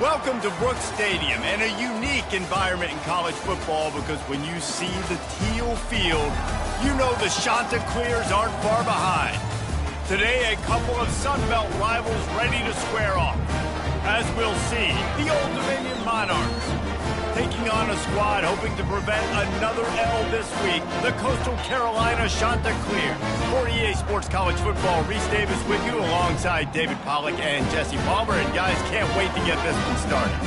Welcome to Brooks Stadium, and a unique environment in college football because when you see the teal field, you know the Chanticleers aren't far behind. Today, a couple of Sun Belt rivals ready to square off. As we'll see, the Old Dominion Monarchs taking on a squad hoping to prevent another L this week, the Coastal Carolina Chanticleers. For EA Sports College Football, Reese Davis with you alongside David Pollack and Jesse Palmer. And guys, can't wait to get this one started.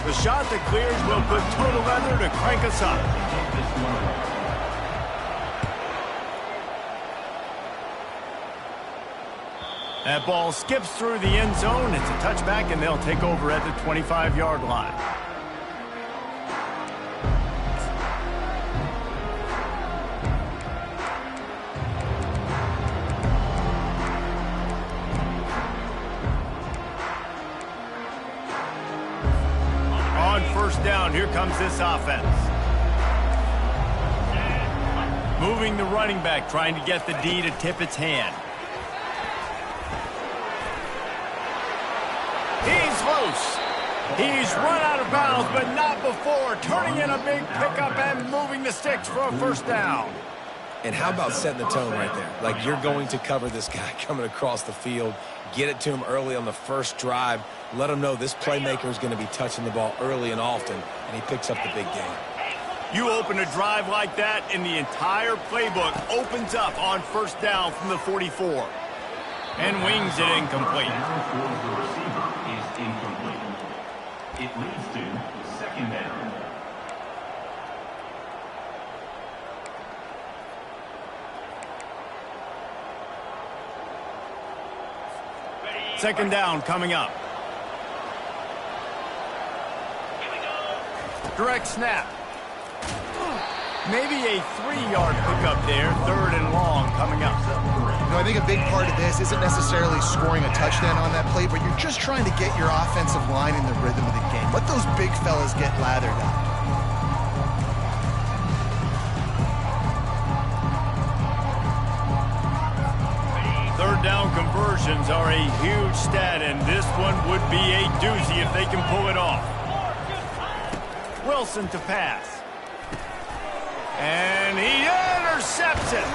The Chanticleers will put total leather to crank us up. That ball skips through the end zone. It's a touchback, and they'll take over at the 25-yard line. On first down, here comes this offense. Moving the running back, trying to get the D to tip its hand. He's loose. He's run out of bounds, but not before. Turning in a big pickup and moving the sticks for a first down. And how about setting the tone right there? Like, you're going to cover this guy coming across the field. Get it to him early on the first drive. Let him know this playmaker is going to be touching the ball early and often, and he picks up the big game. You open a drive like that, and the entire playbook opens up on first down from the 44. And wings it incomplete. The receiver is incomplete. It leads to second down. Second down coming up. Direct snap. Maybe a 3-yard pickup there. Third and long coming up. You know, I think a big part of this isn't necessarily scoring a touchdown on that play, but you're just trying to get your offensive line in the rhythm of the game. Let those big fellas get lathered up. Third down conversions are a huge stat, and this one would be a doozy if they can pull it off. Wilson to pass. And he intercepts it.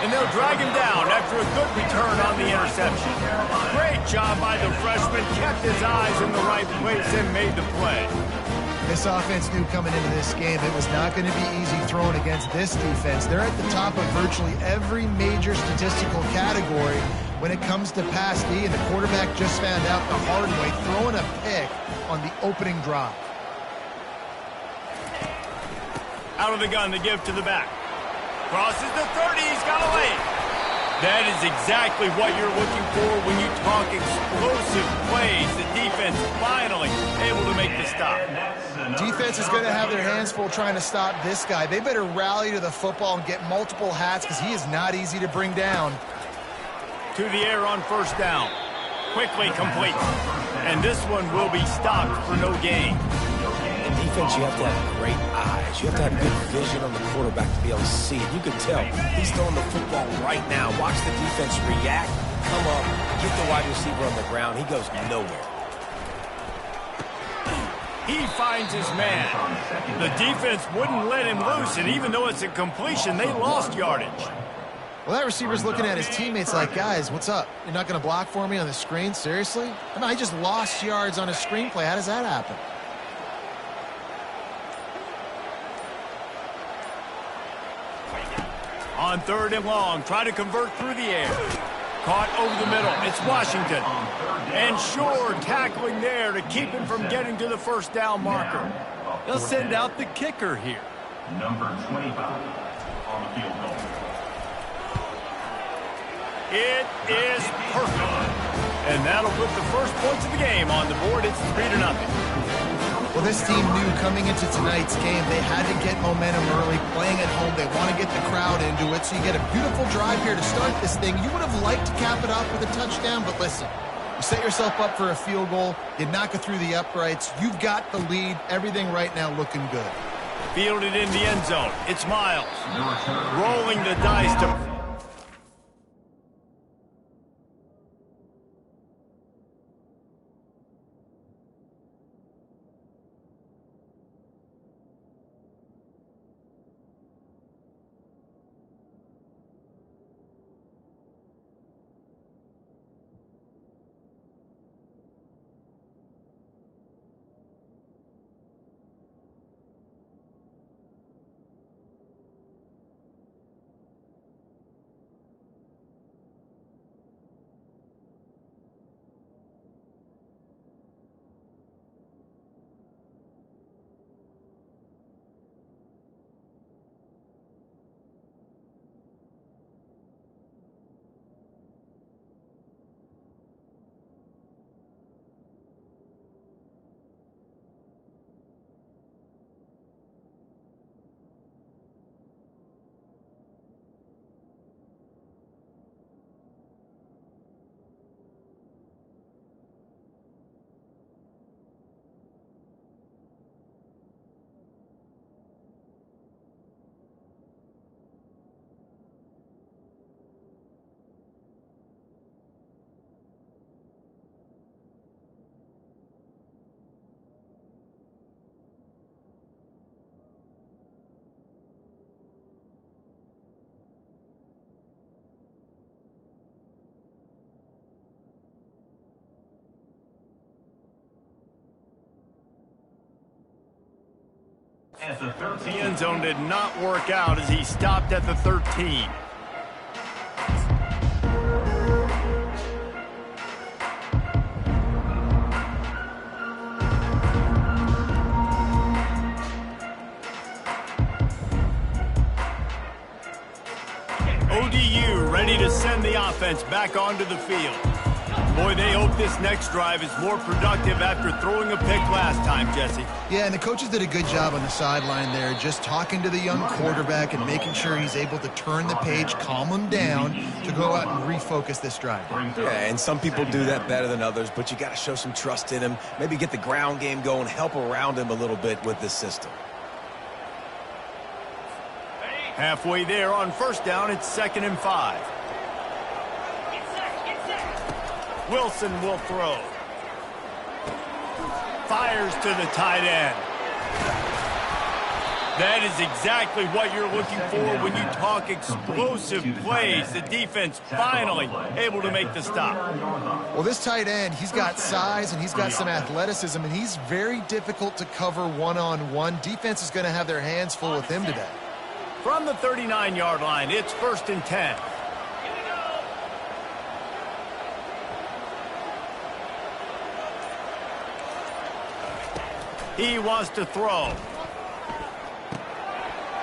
And they'll drag him down after a good return on the interception. Great job by the freshman. Kept his eyes in the right place and made the play. This offense knew coming into this game it was not going to be easy throwing against this defense. They're at the top of virtually every major statistical category when it comes to pass D, and the quarterback just found out the hard way, throwing a pick on the opening drive. Out of the gun, the give to the back. Crosses the 30, he's got a lane. That is exactly what you're looking for when you talk explosive plays. The defense finally able to make the stop. Defense is going to have their hands full trying to stop this guy. They better rally to the football and get multiple hats because he is not easy to bring down. To the air on first down. Quickly complete. And this one will be stopped for no gain. Defense, you have to have great eyes. You have to have good vision on the quarterback to be able to see it. You can tell he's throwing the football right now. Watch the defense react, come up, get the wide receiver on the ground. He goes nowhere. He finds his man. The defense wouldn't let him loose, and even though it's a completion, they lost yardage. Well, that receiver's looking at his teammates like, guys, what's up? You're not going to block for me on the screen? Seriously? I mean, I just lost yards on a screenplay. How does that happen? On third and long, try to convert through the air. Caught over the middle. It's Washington. And Shore tackling there to keep him from getting to the first down marker. They'll send out the kicker here. Number 25 on the field goal. It is perfect. And that'll put the first points of the game on the board. It's 3-0. Well, this team knew coming into tonight's game they had to get momentum early, playing at home. They want to get the crowd into it, so you get a beautiful drive here to start this thing. You would have liked to cap it off with a touchdown, but listen, you set yourself up for a field goal, you knock it through the uprights, you've got the lead, everything right now looking good. Fielded in the end zone. It's Miles. Rolling the dice to... The end zone did not work out as he stopped at the 13. ODU ready to send the offense back onto the field. Boy, they hope this next drive is more productive after throwing a pick last time, Jesse. Yeah, and the coaches did a good job on the sideline there, just talking to the young quarterback and making sure he's able to turn the page, calm him down to go out and refocus this drive. Yeah, and some people do that better than others, but you got to show some trust in him, maybe get the ground game going, help around him a little bit with this system. Halfway there on first down, it's 2nd and 5. Wilson will throw. Fires to the tight end. That is exactly what you're looking for when you talk explosive plays. The defense finally able to make the stop. Well, this tight end, he's got size and he's got some athleticism, and he's very difficult to cover one-on-one. Defense is going to have their hands full with him today. From the 39-yard line, it's 1st and 10. He wants to throw.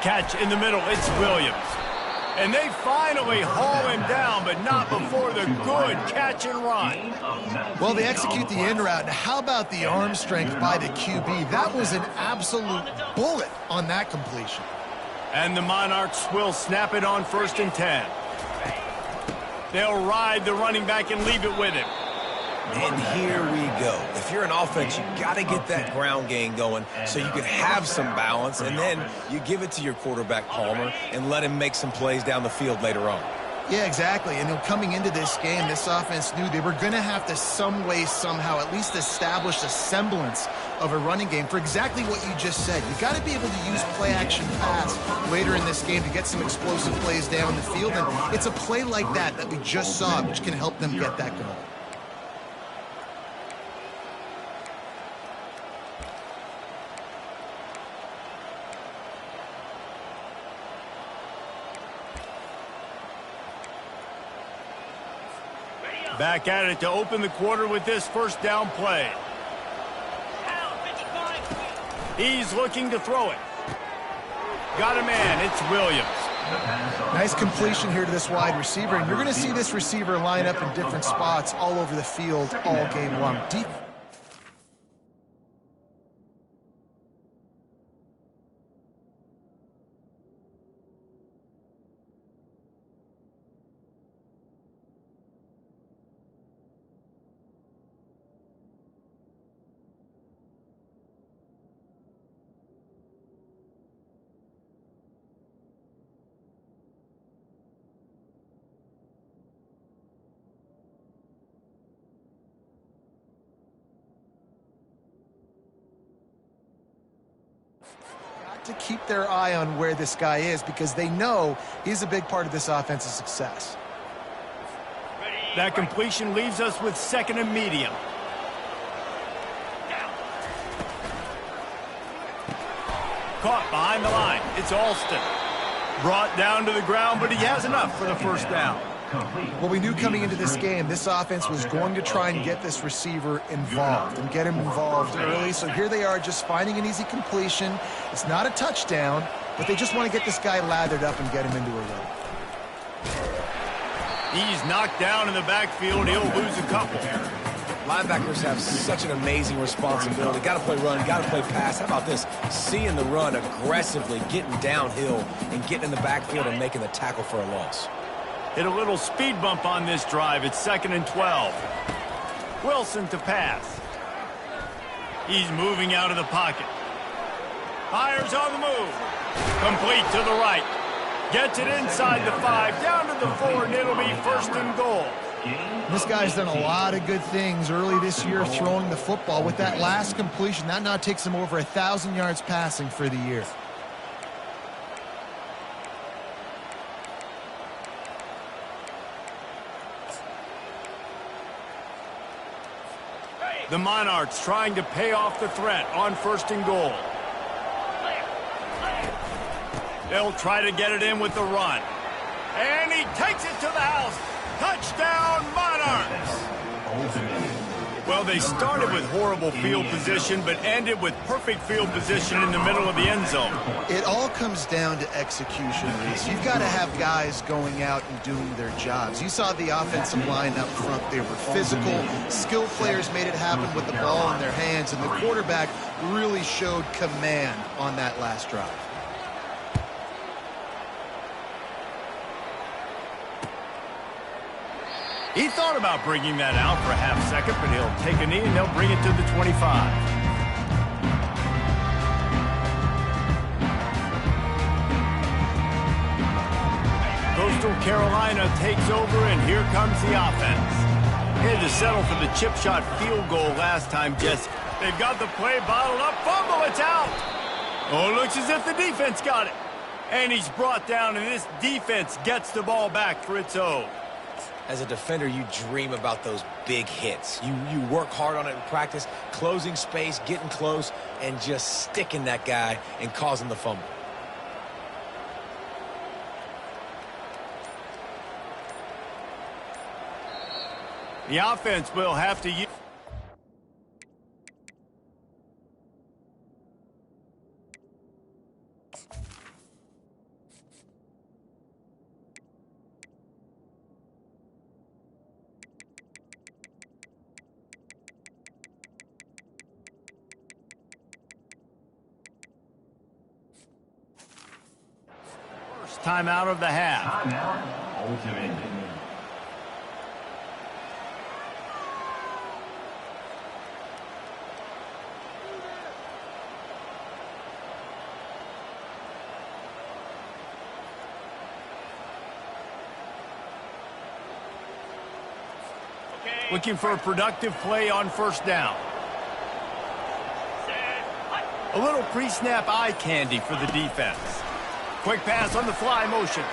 Catch in the middle, it's Williams. And they finally haul him down, but not before the good catch and run. Well, they execute the in route. Now, how about the arm strength by the QB? That was an absolute bullet on that completion. And the Monarchs will snap it on 1st and 10. They'll ride the running back and leave it with him. And here we go. If you're an offense, you got to get that ground game going so you can have some balance, and then you give it to your quarterback, Palmer, and let him make some plays down the field later on. Yeah, exactly. And coming into this game, this offense knew they were going to have to some way, somehow, at least establish a semblance of a running game for exactly what you just said. You've got to be able to use play-action pass later in this game to get some explosive plays down the field, and it's a play like that we just saw which can help them get that going. Back at it to open the quarter with this first down play. He's looking to throw it. Got a man, it's Williams. Nice completion here to this wide receiver, and you're going to see this receiver line up in different spots all over the field all game long. Deep. to keep their eye on where this guy is because they know he's a big part of this offense's success. That completion leaves us with 2nd and medium. Caught behind the line. It's Alston. Brought down to the ground, but he has enough for the first down. Well, we knew coming into this game, this offense was going to try and get this receiver involved and get him involved early. So here they are just finding an easy completion. It's not a touchdown, but they just want to get this guy lathered up and get him into a run. He's knocked down in the backfield. He'll lose a couple. Linebackers have such an amazing responsibility. Got to play run, got to play pass. How about this? Seeing the run aggressively, getting downhill, and getting in the backfield and making the tackle for a loss. Hit a little speed bump on this drive. It's 2nd and 12. Wilson to pass. He's moving out of the pocket. Fires on the move. Complete to the right. Gets it inside the 5, down to the 4, and it'll be 1st and goal. This guy's done a lot of good things early this year throwing the football. With that last completion, that now takes him over 1,000 yards passing for the year. The Monarchs trying to pay off the threat on 1st and goal. They'll try to get it in with the run. And he takes it to the house. Touchdown, Monarchs! Well, they started with horrible field position, but ended with perfect field position in the middle of the end zone. It all comes down to execution, Reese. You've got to have guys going out and doing their jobs. You saw the offensive line up front. They were physical. Skilled players made it happen with the ball in their hands, and the quarterback really showed command on that last drive. He thought about bringing that out for a half second, but he'll take a knee and they'll bring it to the 25. Coastal Carolina takes over, and here comes the offense. He had to settle for the chip shot field goal last time, Jesse. They've got the play bottled up. Fumble, it's out. Oh, it looks as if the defense got it. And he's brought down, and this defense gets the ball back for its own. As a defender, you dream about those big hits. You work hard on it in practice, closing space, getting close, and just sticking that guy and causing the fumble. The offense will have to use... Time out of the half. Timeout, ultimate. Looking for a productive play on 1st down. A little pre-snap eye candy for the defense. Quick pass on the fly motion.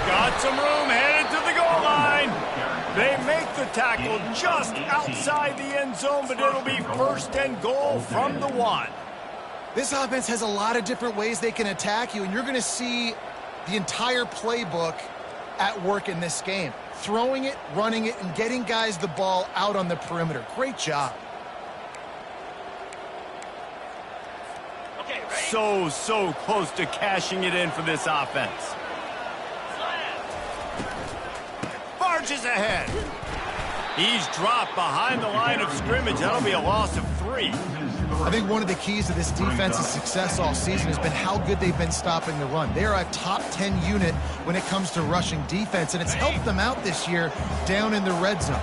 Got some room, headed to the goal line. They make the tackle just outside the end zone, but it'll be 1st and goal from the 1. This offense has a lot of different ways they can attack you, and you're going to see the entire playbook at work in this game. Throwing it, running it, and getting guys the ball out on the perimeter. Great job. So close to cashing it in for this offense. Barges ahead. He's dropped behind the line of scrimmage. That'll be a loss of 3. I think one of the keys to this defense's success all season has been how good they've been stopping the run. They are a top 10 unit when it comes to rushing defense, and it's helped them out this year down in the red zone.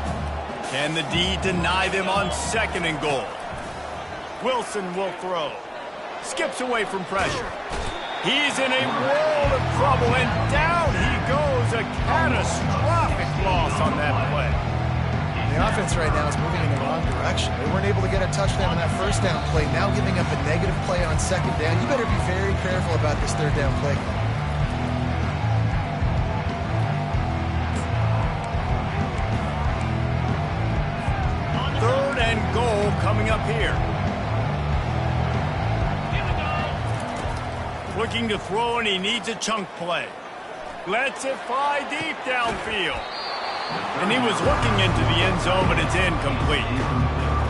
Can the D deny them on 2nd and goal? Wilson will throw. Skips away from pressure. He's in a world of trouble, and down he goes. A catastrophic loss on that play. The offense right now is moving in the wrong direction. They weren't able to get a touchdown on that first down play. Now giving up a negative play on second down. You better be very careful about this third down play. Third and goal coming up here. Looking to throw, and he needs a chunk play. Lets it fly deep downfield. And he was looking into the end zone, but it's incomplete.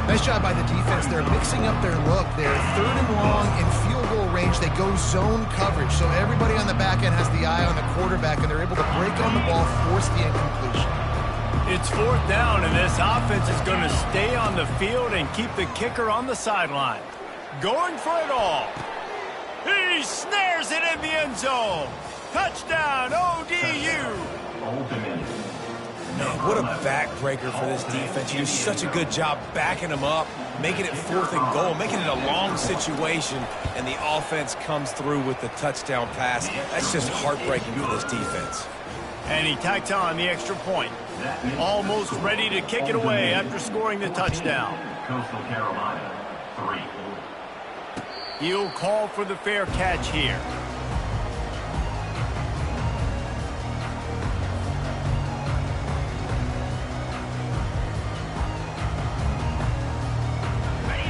Nice job by the defense. They're mixing up their look. They're third and long in field goal range. They go zone coverage. So everybody on the back end has the eye on the quarterback, and they're able to break on the ball, force the incompletion. It's fourth down, and this offense is going to stay on the field and keep the kicker on the sideline. Going for it all. He snares it in the end zone. Touchdown, ODU. Man, what a backbreaker for this defense. You do such a good job backing them up, making it fourth and goal, making it a long situation, and the offense comes through with the touchdown pass. That's just heartbreaking for this defense. And he tacks on the extra point. Almost ready to kick it away after scoring the touchdown. Coastal Carolina, 3. He'll call for the fair catch here.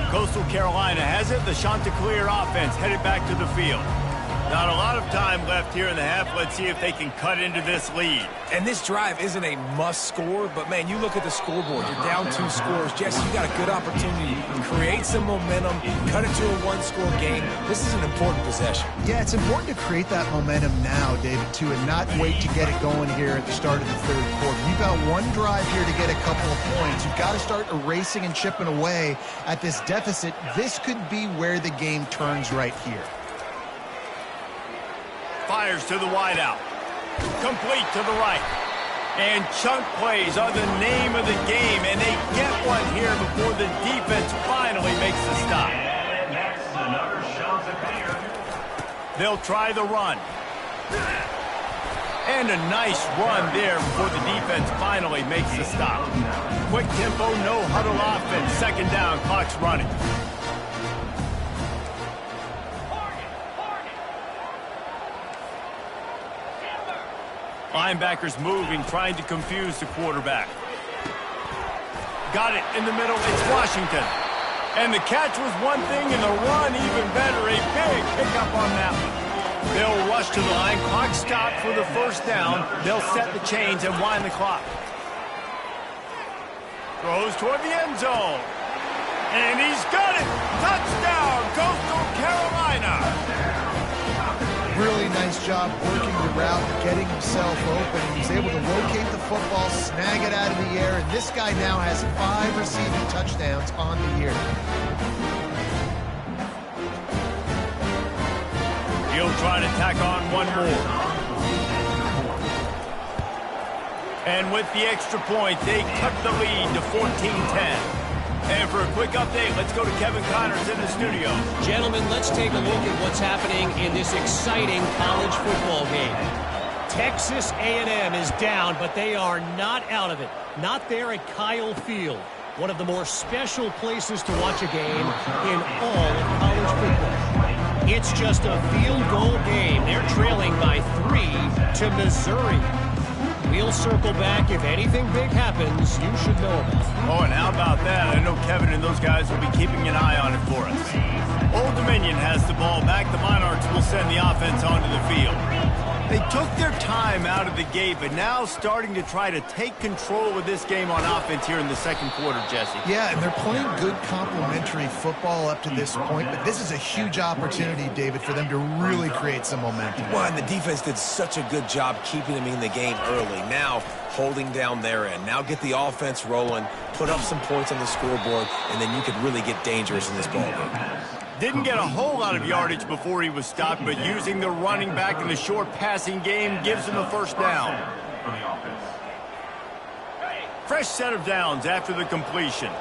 Coastal Carolina has it. The Chanticleer offense headed back to the field. Not a lot of time left here in the half. Let's see if they can cut into this lead. And this drive isn't a must score, but man, you look at the scoreboard. You're down 2 scores. Jesse, you got a good opportunity to create some momentum, cut it to a 1-score game. This is an important possession. Yeah, it's important to create that momentum now, David, too, and not wait to get it going here at the start of the third quarter. You've got one drive here to get a couple of points. You've got to start erasing and chipping away at this deficit. This could be where the game turns right here. Fires to the wideout. Complete to the right. And chunk plays are the name of the game, and they get one here before the defense finally makes the stop. And that's another Chanticleer. They'll try the run. And a nice run there before the defense finally makes the stop. Quick tempo, no huddle offense. Second down, clock's running. Linebackers moving, trying to confuse the quarterback. Got it in the middle. It's Washington. And the catch was one thing, and the run even better. A big pickup on that one. They'll rush to the line. Clock stopped for the first down. They'll set the chains and wind the clock. Throws toward the end zone. And he's got it. Touchdown, Coastal Carolina. Really nice job working the route, getting himself open. He was able to locate the football, snag it out of the air, and this guy now has 5 receiving touchdowns on the year. He'll try to tack on one more. And with the extra point, they cut the lead to 14-10. And for a quick update, let's go to Kevin Connors in the studio. Gentlemen, let's take a look at what's happening in this exciting college football game. Texas A&M is down, but they are not out of it. Not there at Kyle Field, one of the more special places to watch a game in all of college football. It's just a field goal game. They're trailing by 3 to Missouri. We'll circle back. If anything big happens, you should know about it. Oh, and how about that? I know Kevin and those guys will be keeping an eye on it for us. Old Dominion has the ball back. The Monarchs will send the offense onto the field. They took their time out of the gate, but now starting to try to take control of this game on offense here in the second quarter, Jesse. Yeah, and they're playing good complementary football up to this point, but this is a huge opportunity, David, for them to really create some momentum. Well, and the defense did such a good job keeping them in the game early. Now, holding down their end. Now get the offense rolling, put up some points on the scoreboard, and then you could really get dangerous in this ballgame. Didn't get a whole lot of yardage before he was stopped, but using the running back in the short passing game gives him the first down. Fresh set of downs after the completion.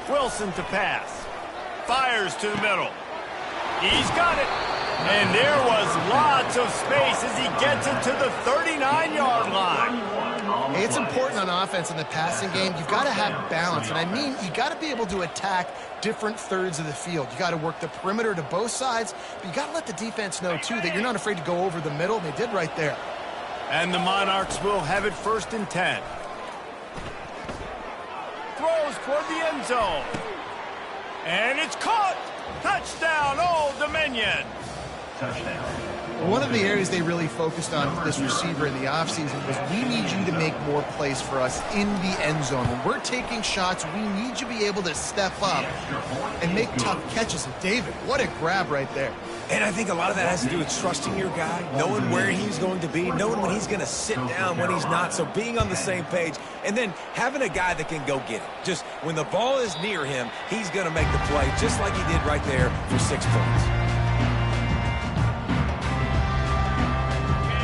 Wilson to pass. Fires to the middle. He's got it. And there was lots of space as he gets it to the 39-yard line. Hey, it's important on offense in the passing game. You've got to have balance, and I mean you got to be able to attack different thirds of the field. You got to work the perimeter to both sides, but you got to let the defense know, too, that you're not afraid to go over the middle, and they did right there. And the Monarchs will have it 1st and 10. Throws toward the end zone. And it's caught. Touchdown, Old Dominion. Touchdown. One of the areas they really focused on for this receiver in the offseason was we need you to make more plays for us in the end zone. When we're taking shots, we need you to be able to step up and make tough catches. And David, what a grab right there. And I think a lot of that has to do with trusting your guy, knowing where he's going to be, knowing when he's going to sit down, when he's not, so being on the same page, and then having a guy that can go get it. Just when the ball is near him, he's going to make the play, just like he did right there for 6 points.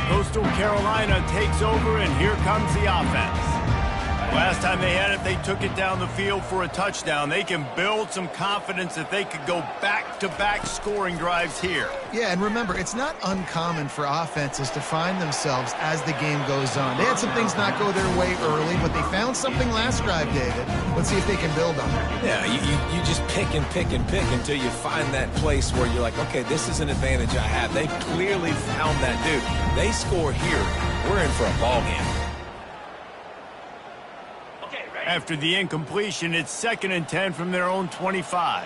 Coastal Carolina takes over, and here comes the offense. Last time they had it, they took it down the field for a touchdown. They can build some confidence that they could go back-to-back scoring drives here. Yeah, and remember, it's not uncommon for offenses to find themselves as the game goes on. They had some things not go their way early, but they found something last drive, David. Let's see if they can build on it. Yeah, you just pick and pick and pick until you find that place where you're like, okay, this is an advantage I have. They clearly found that dude. They score here. We're in for a ball game. After the incompletion, it's 2nd and 10 from their own 25.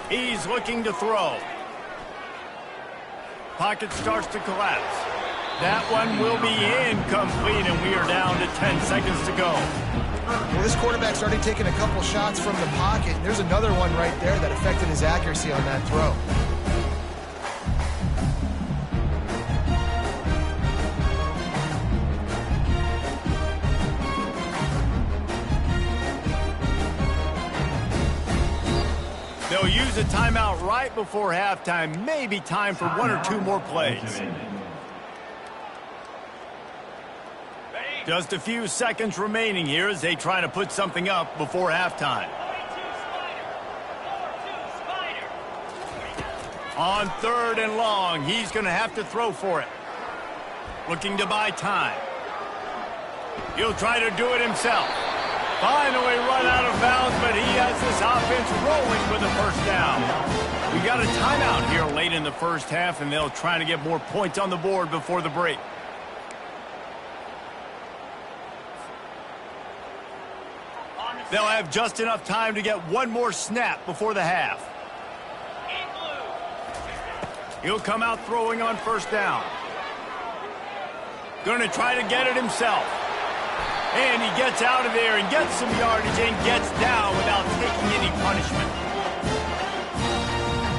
He's looking to throw. Pocket starts to collapse. That one will be incomplete, and we are down to 10 seconds to go. Well, this quarterback's already taken a couple shots from the pocket. And there's another one right there that affected his accuracy on that throw. They'll use a timeout right before halftime. Maybe time for 1 or 2 more plays. Just a few seconds remaining here as they try to put something up before halftime. On 3rd and long, he's going to have to throw for it. Looking to buy time. He'll try to do it himself. Finally run out of bounds, but he has this offense rolling with a 1st down. We got a timeout here late in the 1st half, and they'll try to get more points on the board before the break. They'll have just enough time to get 1 more snap before the half. He'll come out throwing on 1st down. Going to try to get it himself. And he gets out of there and gets some yardage and gets down without taking any punishment.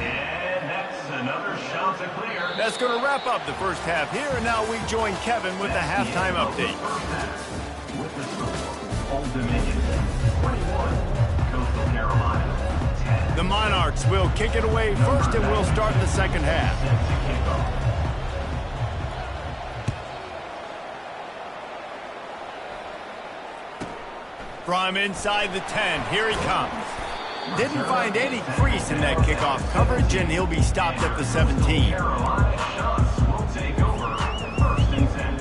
And that's another shot to clear. That's going to wrap up the 1st half here, and now we join Kevin with the halftime update. With the score, Old Dominion 21, Coastal Carolina 10. The Monarchs will kick it away first, and we'll start the 2nd half. From inside the 10, here he comes. Didn't find any crease in that kickoff coverage, and he'll be stopped at the 17. Carolina shots will take over 1st and 10.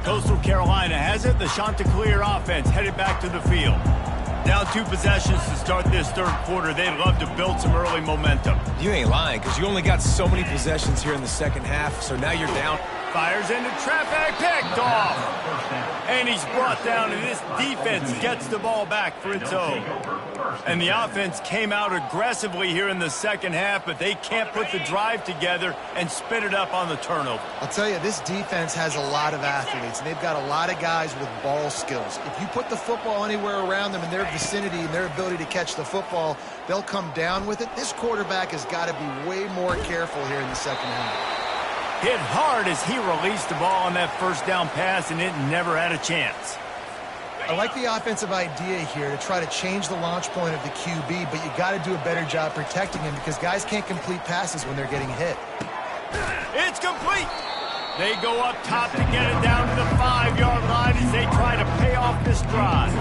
Coastal Carolina has it. The Chanticleer offense headed back to the field. Down 2 possessions to start this 3rd quarter. They'd love to build some early momentum. You ain't lying, because you only got so many possessions here in the 2nd half, so now you're down. Fires into traffic, picked off. And he's brought down, and this defense gets the ball back for its own. And the offense came out aggressively here in the 2nd half, but they can't put the drive together and spit it up on the turnover. I'll tell you, this defense has a lot of athletes, and they've got a lot of guys with ball skills. If you put the football anywhere around them in their vicinity and their ability to catch the football, they'll come down with it. This quarterback has got to be way more careful here in the 2nd half. Hit hard as he released the ball on that 1st down pass, and it never had a chance. I like the offensive idea here to try to change the launch point of the QB, but you got to do a better job protecting him because guys can't complete passes when they're getting hit. It's complete. They go up top to get it down to the 5-yard line as they try to pay off this drive.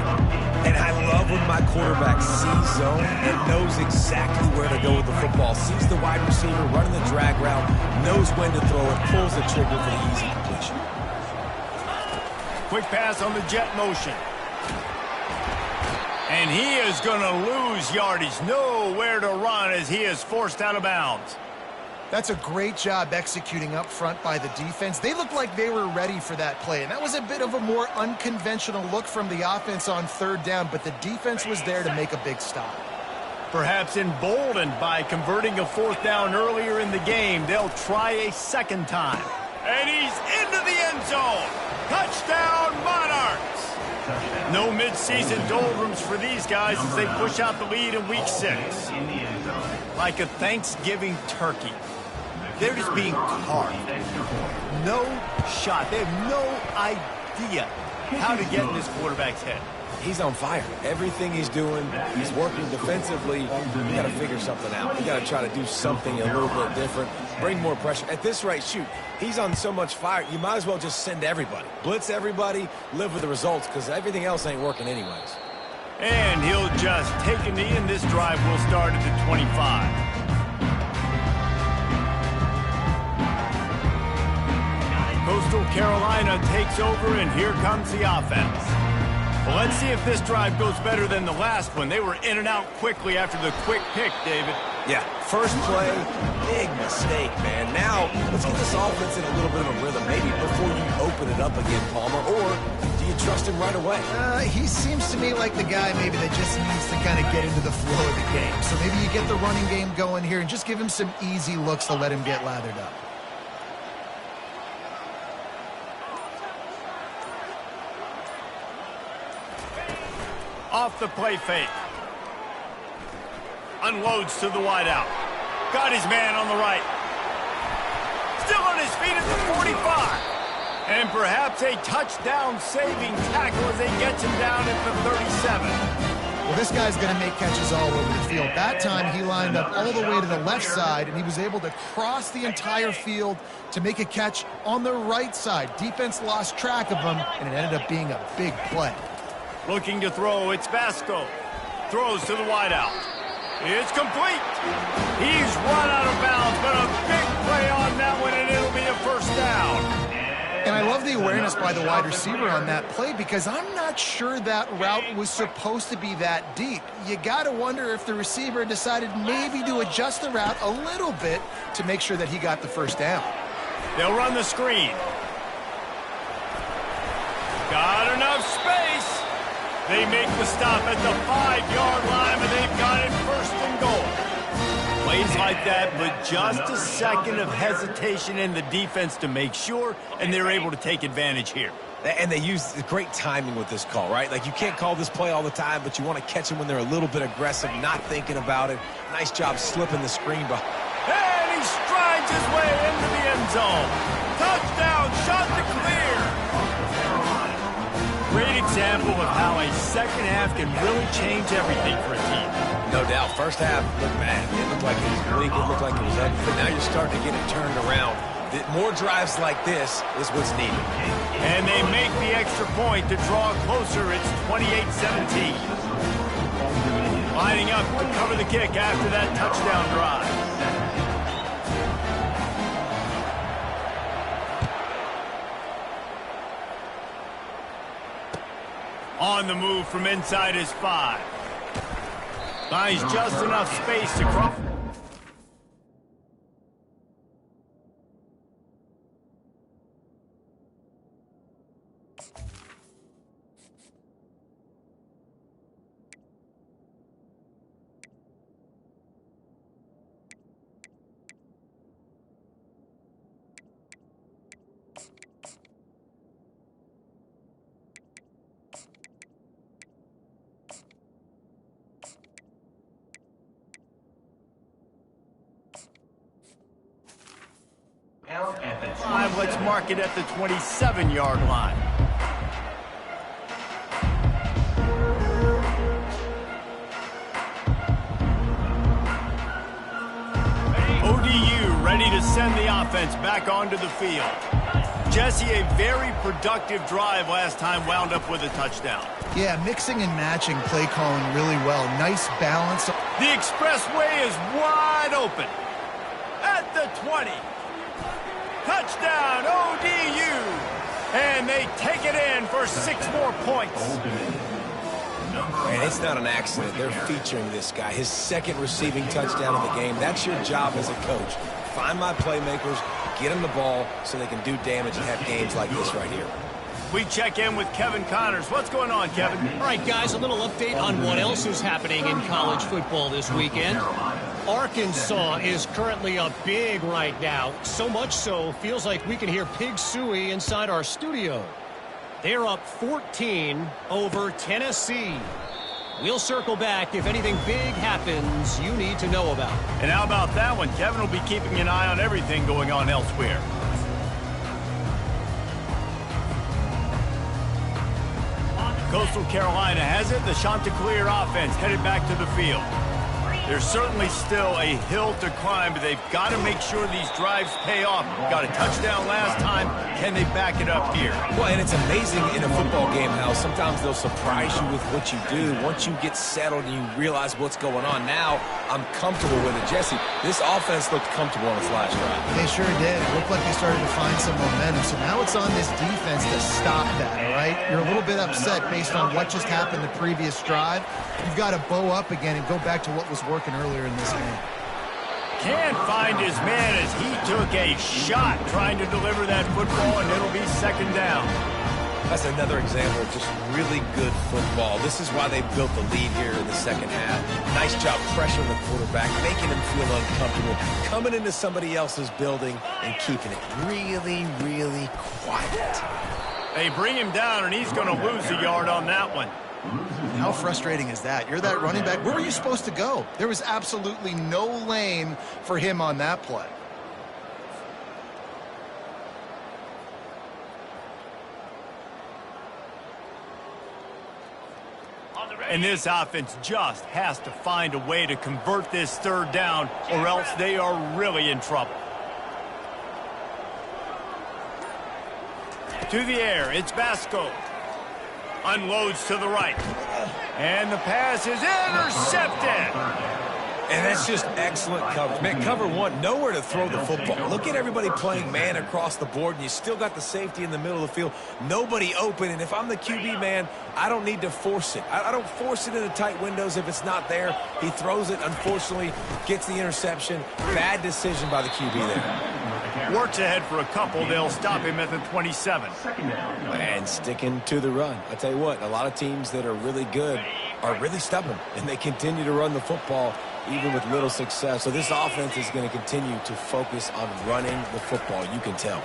And I love when my quarterback sees zone and knows exactly where to go with the football. Sees the wide receiver running the drag route, knows when to throw it, pulls the trigger for the easy completion. Quick pass on the jet motion. And he is going to lose yardage. Nowhere to run as he is forced out of bounds. That's a great job executing up front by the defense. They looked like they were ready for that play, and that was a bit of a more unconventional look from the offense on third down, but the defense was there to make a big stop. Perhaps emboldened by converting a 4th down earlier in the game, they'll try a second time. And he's into the end zone. Touchdown, Monarchs! No midseason doldrums for these guys as they push out the lead in Week 6. Like a Thanksgiving turkey. They're just being carved. No shot. They have no idea how to get in this quarterback's head. He's on fire. Everything he's doing, he's working defensively. You got to figure something out. You got to try to do something a little bit different. Bring more pressure. At this rate, shoot, he's on so much fire, you might as well just send everybody. Blitz everybody, live with the results, because everything else ain't working anyways. And he'll just take a knee, and this drive will start at the 25. Coastal Carolina takes over, and here comes the offense. Well, let's see if this drive goes better than the last one. They were in and out quickly after the quick pick, David. Yeah, first play, big mistake, man. Now, let's get this offense in a little bit of a rhythm, maybe before you open it up again, Palmer, or do you trust him right away? He seems to me like the guy maybe that just needs to kind of get into the flow of the game. So maybe you get the running game going here and just give him some easy looks to let him get lathered up. Off the play fake. Unloads to the wideout. Got his man on the right. Still on his feet at the 45. And perhaps a touchdown-saving tackle as they get him down at the 37. Well, this guy's going to make catches all over the field. That time he lined up all the way to the left side, and he was able to cross the entire field to make a catch on the right side. Defense lost track of him, and it ended up being a big play. Looking to throw, it's Vasco. Throws to the wideout. It's complete. He's run out of bounds, but a big play on that one, and it'll be a first down. And I love the awareness by the wide receiver on that play because I'm not sure that route was supposed to be that deep. You got to wonder if the receiver decided maybe to adjust the route a little bit to make sure that he got the first down. They'll run the screen. Got enough space. They make the stop at the 5-yard line, but they've got it first and goal. Plays like that, but just a second of hesitation in the defense to make sure, and they're able to take advantage here. And they use great timing with this call, right? Like, you can't call this play all the time, but you want to catch them when they're a little bit aggressive, not thinking about it. Nice job slipping the screen behind. And he strides his way into the end zone. Touchdown, shot to clear. Great example of how a second half can really change everything for a team. No doubt. First half looked bad. It looked like it was bleak. It looked like it was ugly. But now you're starting to get it turned around. More drives like this is what's needed. And they make the extra point to draw closer. It's 28-17. Lining up to cover the kick after that touchdown drive. On the move from inside his 5. Finds just enough space to cross. Let's mark it at the 27-yard line. ODU ready to send the offense back onto the field. Jesse, a very productive drive last time wound up with a touchdown. Yeah, mixing and matching play calling really well. Nice balance. The expressway is wide open. At the 20. Touchdown, ODU. And they take it in for 6 more points. And it's not an accident. They're featuring this guy. His second receiving touchdown of the game. That's your job as a coach. Find my playmakers, get them the ball so they can do damage and have games like this right here. We check in with Kevin Connors. What's going on, Kevin? All right, guys, a little update on what else is happening in college football this weekend. Arkansas is currently up big right now. So much so, feels like we can hear Pig Suey inside our studio. They're up 14 over Tennessee. We'll circle back if anything big happens you need to know about. And how about that one? Kevin will be keeping an eye on everything going on elsewhere. Coastal Carolina has it. The Chanticleer offense headed back to the field. There's certainly still a hill to climb, but they've got to make sure these drives pay off. Got a touchdown last time. Can they back it up here? Well, and it's amazing in a football game how sometimes they'll surprise you with what you do. Once you get settled and you realize what's going on, now I'm comfortable with it. Jesse, this offense looked comfortable on its last drive. They sure did. It looked like they started to find some momentum. So now it's on this defense to stop that, all right? You're a little bit upset based on what just happened the previous drive. You've got to bow up again and go back to what was working earlier in this game. Can't find his man as he took a shot trying to deliver that football, and it'll be second down. That's another example of just really good football. This is why they built the lead here in the second half. Nice job pressuring the quarterback, making him feel uncomfortable, coming into somebody else's building and keeping it really, really quiet. They bring him down, and he's going to lose a yard on that one. How frustrating is that? You're that running back. Where were you supposed to go? There was absolutely no lane for him on that play. And this offense just has to find a way to convert this third down, or else they are really in trouble. To the air, it's Vasco. Unloads to the right. And the pass is intercepted. And that's just excellent coverage. Man, cover one, nowhere to throw the football. Look at everybody playing man across the board, and you still got the safety in the middle of the field. Nobody open, and if I'm the QB, man, I don't need to force it. I don't force it into tight windows if it's not there. He throws it, unfortunately, gets the interception. Bad decision by the QB there. Works ahead for a couple. They'll stop him at the 27. And sticking to the run. I tell you what, a lot of teams that are really good are really stubborn, and they continue to run the football even with little success. So this offense is going to continue to focus on running the football. You can tell.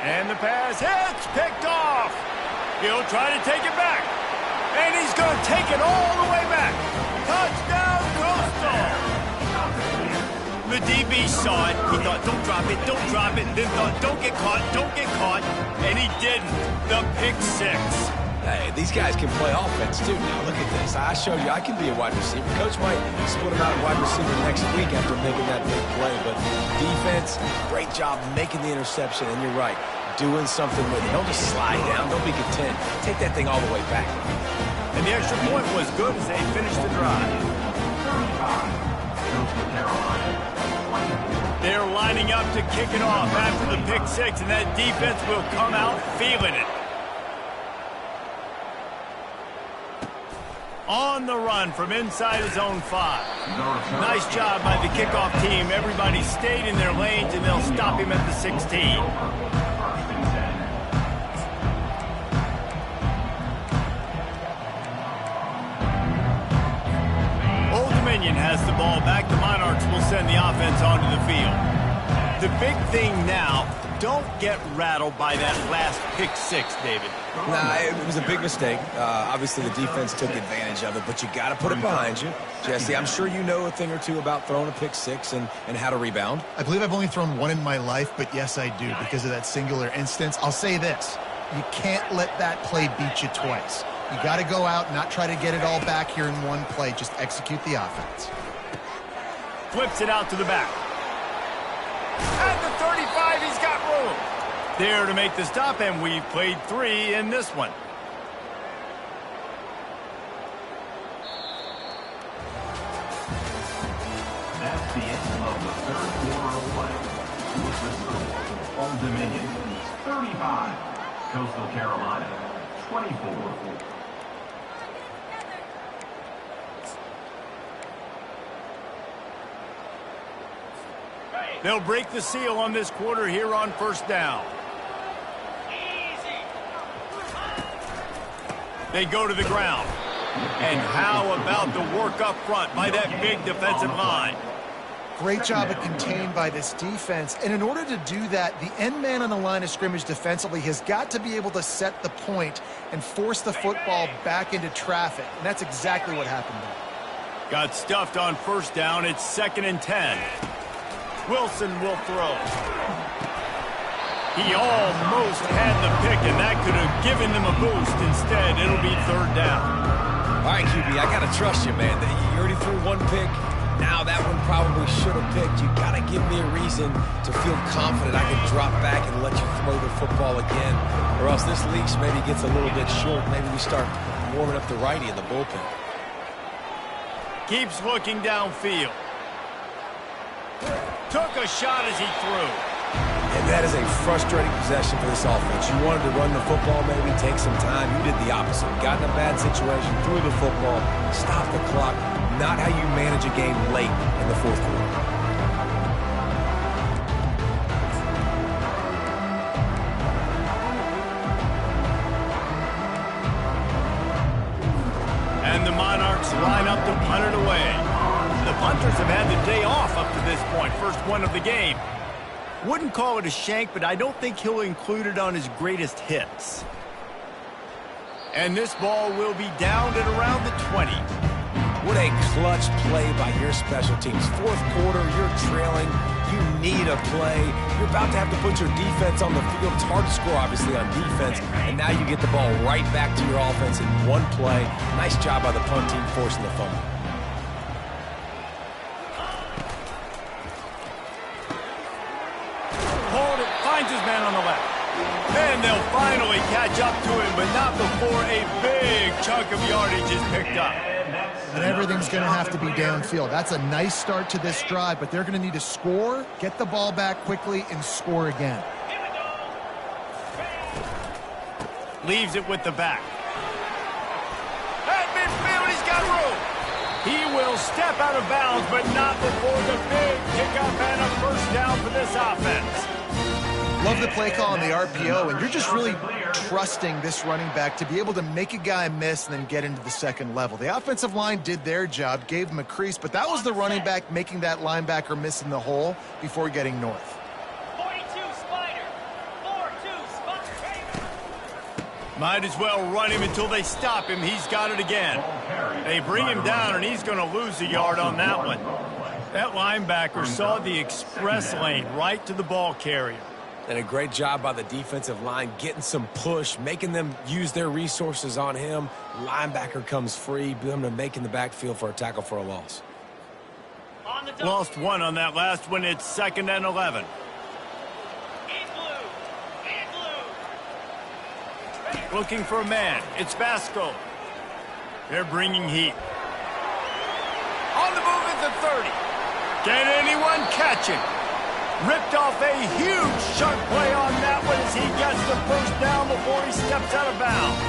And the pass hits, picked off. He'll try to take it back. And he's going to take it all the way back. Touchdown, Coastal. The DB saw it. He thought, don't drop it, don't drop it. Then thought, don't get caught, don't get caught. And he didn't. The pick six. Hey, these guys can play offense, too. Now, look at this. I showed you I can be a wide receiver. Coach might split him out at wide receiver next week after making that big play. But defense, great job making the interception. And you're right, doing something with it. Don't just slide down. Don't be content. Take that thing all the way back. And the extra point was good as they finished the drive. They're lining up to kick it off after the pick six, and that defense will come out feeling it. On the run from inside his own 5. Nice job by the kickoff team. Everybody stayed in their lanes, and they'll stop him at the 16. Old Dominion has the ball back. The Monarchs will send the offense onto the field. The big thing now, don't get rattled by that last pick six, David. Nah, it was a big mistake. Obviously, the defense took advantage of it, but you got to put it behind you. Jesse, I'm sure you know a thing or two about throwing a pick six and how to rebound. I believe I've only thrown one in my life, but yes, I do because of that singular instance. I'll say this. You can't let that play beat you twice. You got to go out and not try to get it all back here in one play. Just execute the offense. Flips it out to the back. At the 35, he's got room. There to make the stop, and we've played 3 in this one. That's the end of the third quarter of play. With the score, Old Dominion 35, Coastal Carolina 24. They'll break the seal on this quarter here on first down. They go to the ground. And how about the work up front by that big defensive line? Great job of contained by this defense. And in order to do that, the end man on the line of scrimmage defensively has got to be able to set the point and force the football back into traffic. And that's exactly what happened there. Got stuffed on first down. It's 2nd and 10. Wilson will throw. He almost had the pick, and that could have given them a boost. Instead, it'll be 3rd down. All right, QB, I got to trust you, man. You already threw one pick. Now that one probably should have picked. You got to give me a reason to feel confident I can drop back and let you throw the football again. Or else this leash maybe gets a little bit short. Maybe we start warming up the righty in the bullpen. Keeps looking downfield. Took a shot as he threw. And that is a frustrating possession for this offense. You wanted to run the football, maybe take some time. You did the opposite. Got in a bad situation, threw the football, stopped the clock. Not how you manage a game late in the 4th quarter. And the Monarchs line up to punt it away. The punters have had the day off up to this point. First one of the game. Wouldn't call it a shank, but I don't think he'll include it on his greatest hits. And this ball will be down at around the 20. What a clutch play by your special teams. 4th quarter, you're trailing. You need a play. You're about to have to put your defense on the field. It's hard to score, obviously, on defense. And now you get the ball right back to your offense in one play. Nice job by the punt team forcing the fumble. Hold it, finds his man on the left. Then they'll finally catch up to him, but not before a big chunk of yardage is picked up. And everything's going to have to be downfield. That's a nice start to this drive, but they're going to need to score, get the ball back quickly, and score again. Leaves it with the back. At midfield, he's got room. He will step out of bounds, but not before the big pickup and a first down for this offense. Love the play call on the RPO, and you're just really trusting this running back to be able to make a guy miss and then get into the second level. The offensive line did their job, gave him a crease, but that was the running back making that linebacker miss in the hole before getting north. 42 Spider, 4-2 Spider. Might as well run him until they stop him. He's got it again. They bring him down, and he's going to lose a yard on that one. That linebacker saw the express lane right to the ball carrier. And a great job by the defensive line getting some push, making them use their resources on him. Linebacker comes free, them to making the backfield for a tackle for a loss. Lost one on that last one. It's 2nd and 11. Looking for a man. It's Vasco. They're bringing heat. On the move at the 30. Can anyone catch him? Ripped off a huge chunk play on that one as he gets the first down before he steps out of bounds.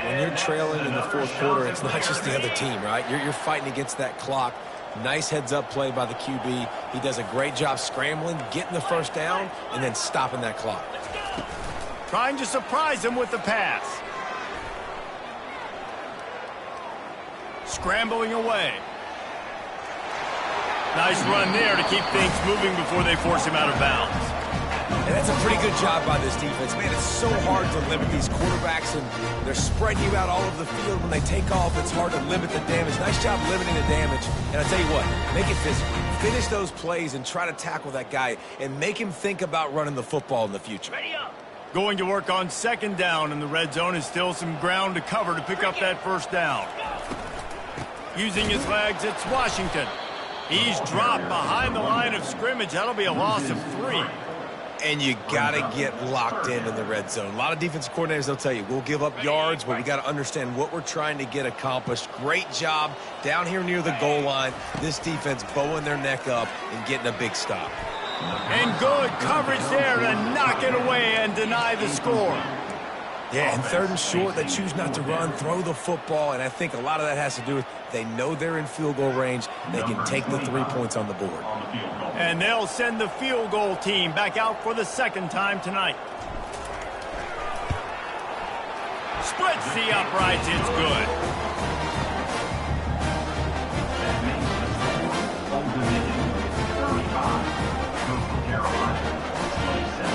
When you're trailing in the 4th quarter, it's not just the other team, right? You're fighting against that clock. Nice heads-up play by the QB. He does a great job scrambling, getting the first down, and then stopping that clock. Trying to surprise him with the pass. Scrambling away. Nice run there to keep things moving before they force him out of bounds. And that's a pretty good job by this defense. Man, it's so hard to limit these quarterbacks, and they're spreading you out all over the field. When they take off, it's hard to limit the damage. Nice job limiting the damage. And I'll tell you what, make it physical. Finish those plays and try to tackle that guy and make him think about running the football in the future. Going to work on 2nd down, and the red zone is still some ground to cover to pick up that first down. Using his legs, it's Washington. He's dropped behind the line of scrimmage. That'll be a loss of 3. And you got to get locked in the red zone. A lot of defensive coordinators, they'll tell you, we'll give up yards, but we got to understand what we're trying to get accomplished. Great job down here near the goal line. This defense bowing their neck up and getting a big stop. And good coverage there to knock it away and deny the score. Yeah, and 3rd and short, they choose not to run, throw the football, and I think a lot of that has to do with they know they're in field goal range. They can take the 3 points on the board. And they'll send the field goal team back out for the 2nd time tonight. Splits the uprights, it's good.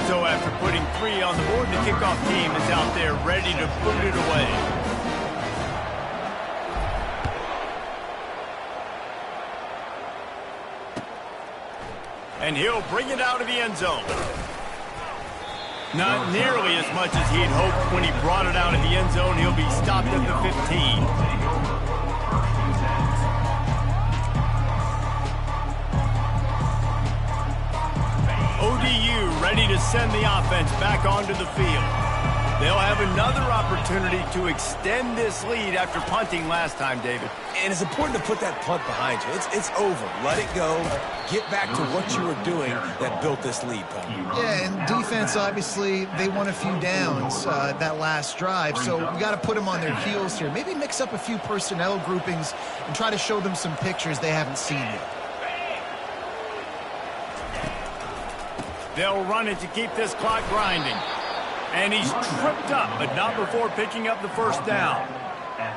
So after putting 3 on the board, the kickoff team is out there ready to boot it away. And he'll bring it out of the end zone. Not nearly as much as he'd hoped when he brought it out of the end zone. He'll be stopped at the 15. ODU ready to send the offense back onto the field. They'll have another opportunity to extend this lead after punting last time, David. And it's important to put that punt behind you. It's over. Let it go. Get back to what you were doing that built this lead, Paul. Yeah, and defense, obviously, they won a few downs that last drive, so we got to put them on their heels here. Maybe mix up a few personnel groupings and try to show them some pictures they haven't seen yet. They'll run it to keep this clock grinding. And he's tripped up, but not before picking up the 1st down.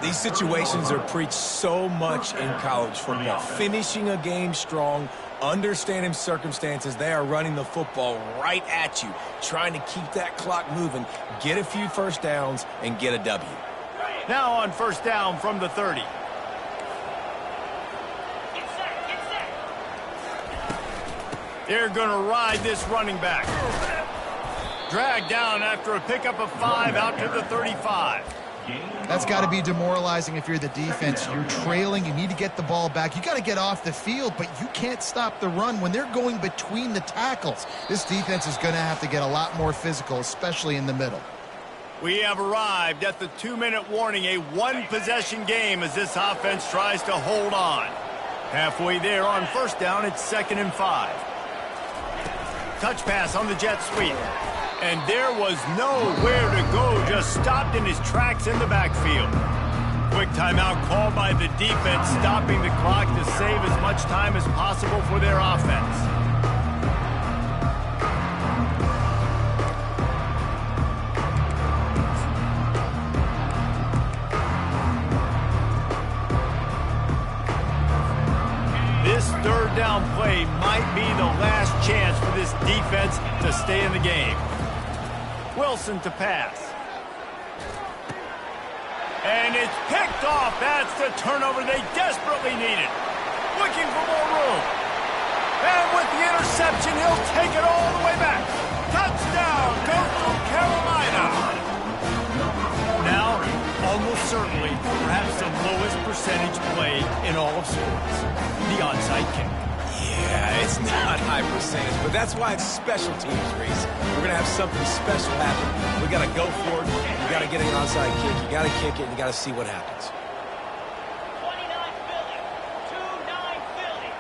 These situations are preached so much in college football. Finishing a game strong, understanding circumstances. They are running the football right at you, trying to keep that clock moving, get a few 1st downs, and get a W. Now on 1st down from the 30. They're going to ride this running back. Dragged down after a pickup of 5 out to the 35. That's got to be demoralizing if you're the defense. You're trailing. You need to get the ball back. You got to get off the field, but you can't stop the run when they're going between the tackles. This defense is going to have to get a lot more physical, especially in the middle. We have arrived at the 2-minute warning, a 1-possession game as this offense tries to hold on. Halfway there on 1st down, it's 2nd and 5. Touch pass on the jet sweep. And there was nowhere to go, just stopped in his tracks in the backfield. Quick timeout called by the defense, stopping the clock to save as much time as possible for their offense. This 3rd down play might be the last chance for this defense to stay in the game. Wilson to pass. And it's picked off. That's the turnover they desperately needed. Looking for more room. And with the interception, he'll take it all the way back. Touchdown, Coastal Carolina. Now, almost certainly, perhaps the lowest percentage play in all of sports. The onside kick. Yeah, it's not high percentage, but that's why it's special teams, Reese. We're going to have something special happen. We got to go for it. You got to get an onside kick. You got to kick it, and you got to see what happens. 29 Philly. 2-9 Philly.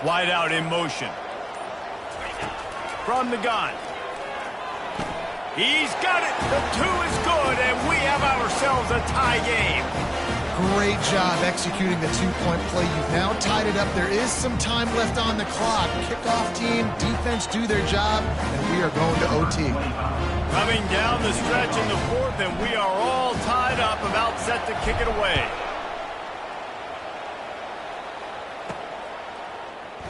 Wide out in motion. From the gun. He's got it. The 2 is good, and we have ourselves a tie game. Great job executing the 2-point play. You've now tied it up. There is some time left on the clock. Kickoff team, defense do their job, and we are going to OT. Coming down the stretch in the 4th, and we are all tied up, about set to kick it away.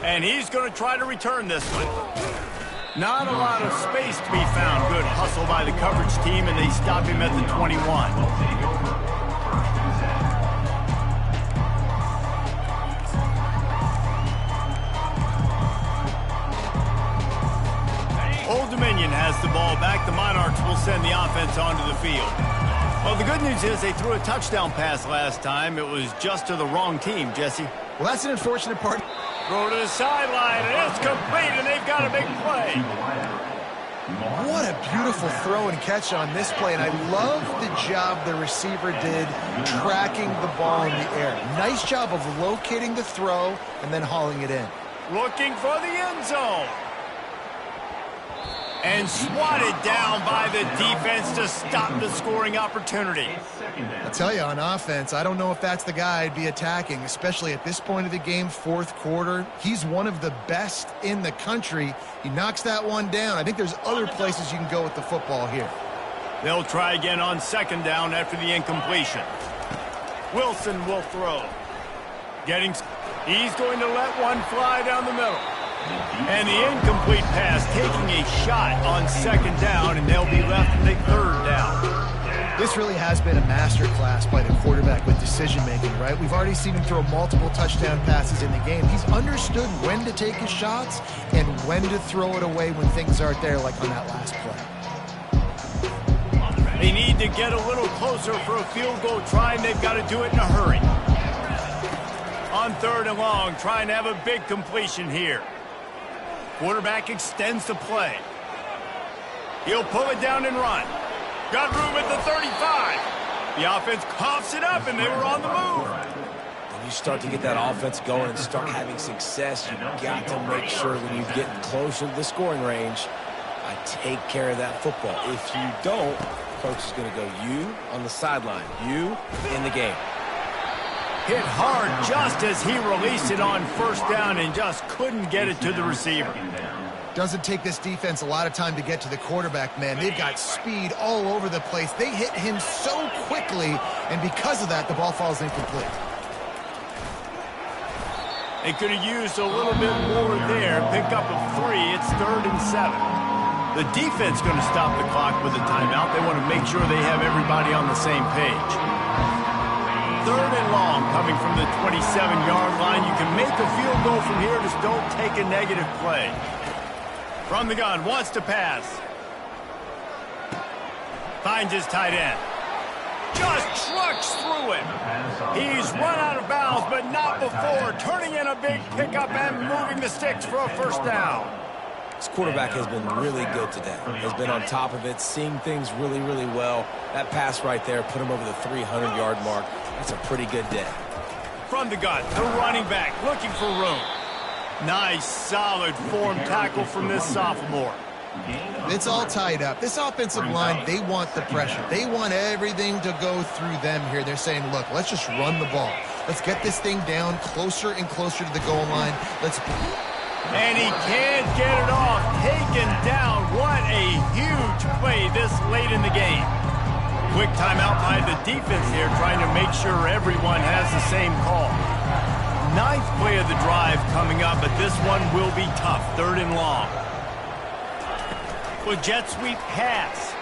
And he's going to try to return this one. Not a lot of space to be found. Good hustle by the coverage team, and they stop him at the 21. Old Dominion has the ball back. The Monarchs will send the offense onto the field. Well, the good news is they threw a touchdown pass last time. It was just to the wrong team, Jesse. Well, that's an unfortunate part. Throw to the sideline, and it's complete, and they've got a big play. What a beautiful throw and catch on this play, and I love the job the receiver did tracking the ball in the air. Nice job of locating the throw and then hauling it in. Looking for the end zone. And swatted down by the defense to stop the scoring opportunity. I'll tell you, on offense, I don't know if that's the guy I'd be attacking, especially at this point of the game, fourth quarter. He's one of the best in the country. He knocks that one down. I think there's other places you can go with the football here. They'll try again on second down after the incompletion. Wilson will throw. He's going to let one fly down the middle. And the incomplete pass taking a shot on second down, and they'll be left with a third down. This really has been a masterclass by the quarterback with decision-making, right? We've already seen him throw multiple touchdown passes in the game. He's understood when to take his shots and when to throw it away when things aren't there, like on that last play. They need to get a little closer for a field goal try, and they've got to do it in a hurry. On third and long, trying to have a big completion here. Quarterback extends the play. He'll pull it down and run. Got room at the 35. The offense coughs it up, and they were on the move. When you start to get that offense going and start having success, you've got to make sure when you get closer to the scoring range, take care of that football. If you don't, coach is going to go you on the sideline, you in the game. Hit hard just as he released it on first down and just couldn't get it to the receiver. Doesn't take this defense a lot of time to get to the quarterback, man. They've got speed all over the place. They hit him so quickly, and because of that, the ball falls incomplete. They could have used a little bit more there. Pick up a 3. It's 3rd and 7. The defense going to stop the clock with a timeout. They want to make sure they have everybody on the same page. 3rd and long coming from the 27-yard line. You can make a field goal from here. Just don't take a negative play. From the gun, wants to pass. Finds his tight end. Just trucks through it. He's run out of bounds, but not before. Turning in a big pickup and moving the sticks for a first down. This quarterback has been really good today. Has been on top of it, seeing things really, really well. That pass right there put him over the 300-yard mark. That's a pretty good day. From the gun, the running back looking for room. Nice, solid form tackle from this sophomore. It's all tied up. This offensive line, they want the pressure. They want everything to go through them here. They're saying, look, let's just run the ball. Let's get this thing down closer and closer to the goal line. And he can't get it off. Taken down. What a huge play this late in the game. Quick timeout by the defense here, trying to make sure everyone has the same call. 9th play of the drive coming up, but this one will be tough. 3rd and long. With jet sweep pass.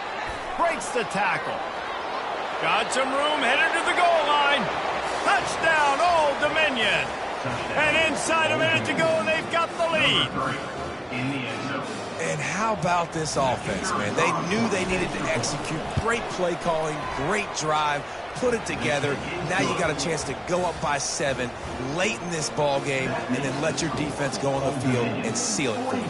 Breaks the tackle. Got some room, headed to the goal line. Touchdown, Old Dominion. And inside a minute to go, and they've got the lead. And how about this offense, man? They knew they needed to execute. Great play calling, great drive, put it together. Now you got a chance to go up by 7 late in this ball game, and then let your defense go on the field and seal it for you.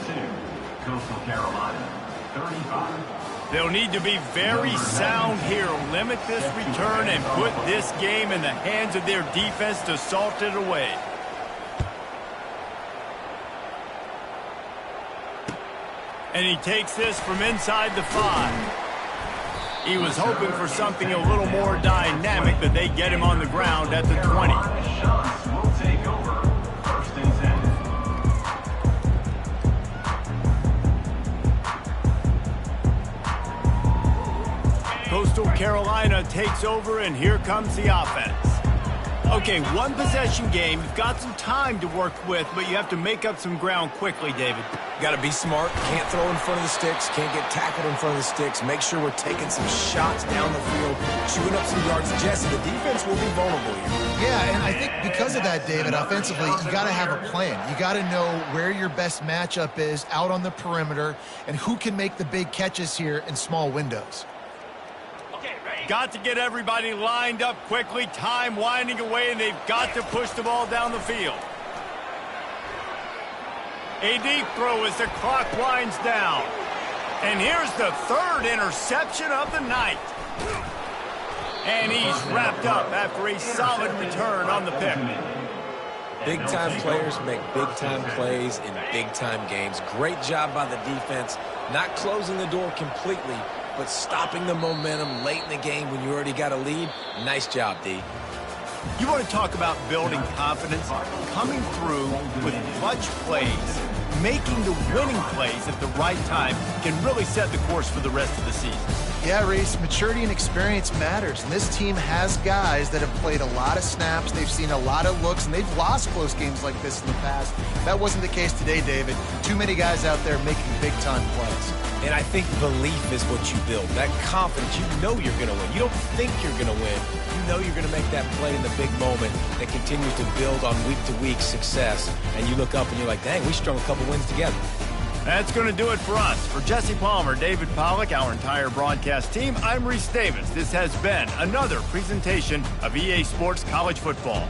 Coastal Carolina, 35. They'll need to be very sound here. Limit this return and put this game in the hands of their defense to salt it away. And he takes this from inside the 5. He was hoping for something a little more dynamic, but they get him on the ground at the 20. Shots will take over. 1st and 10. Coastal Carolina takes over, and here comes the offense. Okay, 1 possession game. You've got some time to work with, but you have to make up some ground quickly, David. Got to be smart. Can't throw in front of the sticks. Can't get tackled in front of the sticks. Make sure we're taking some shots down the field, chewing up some yards. Jesse, the defense will be vulnerable here. Yeah, and I think because of that, David, offensively, you got to have a plan. You got to know where your best matchup is out on the perimeter and who can make the big catches here in small windows. Okay, ready? got to get everybody lined up quickly, time winding away, and they've got to push the ball down the field. A deep throw as the clock winds down. And here's the third interception of the night. And he's wrapped up after a solid return on the pick. Big-time players make big-time plays in big-time games. Great job by the defense, not closing the door completely, but stopping the momentum late in the game when you already got a lead. Nice job, D. You want to talk about building confidence? Coming through with clutch plays, making the winning plays at the right time can really set the course for the rest of the season. Yeah, Reese, maturity and experience matters, and this team has guys that have played a lot of snaps, they've seen a lot of looks, and they've lost close games like this in the past. That wasn't the case today, David. Too many guys out there making big-time plays. And I think belief is what you build. That confidence, you know you're going to win. You don't think you're going to win. You know you're going to make that play in the big moment that continues to build on week-to-week success. And you look up and you're like, dang, we strung a couple wins together. That's going to do it for us. For Jesse Palmer, David Pollack, our entire broadcast team, I'm Reese Davis. This has been another presentation of EA Sports College Football.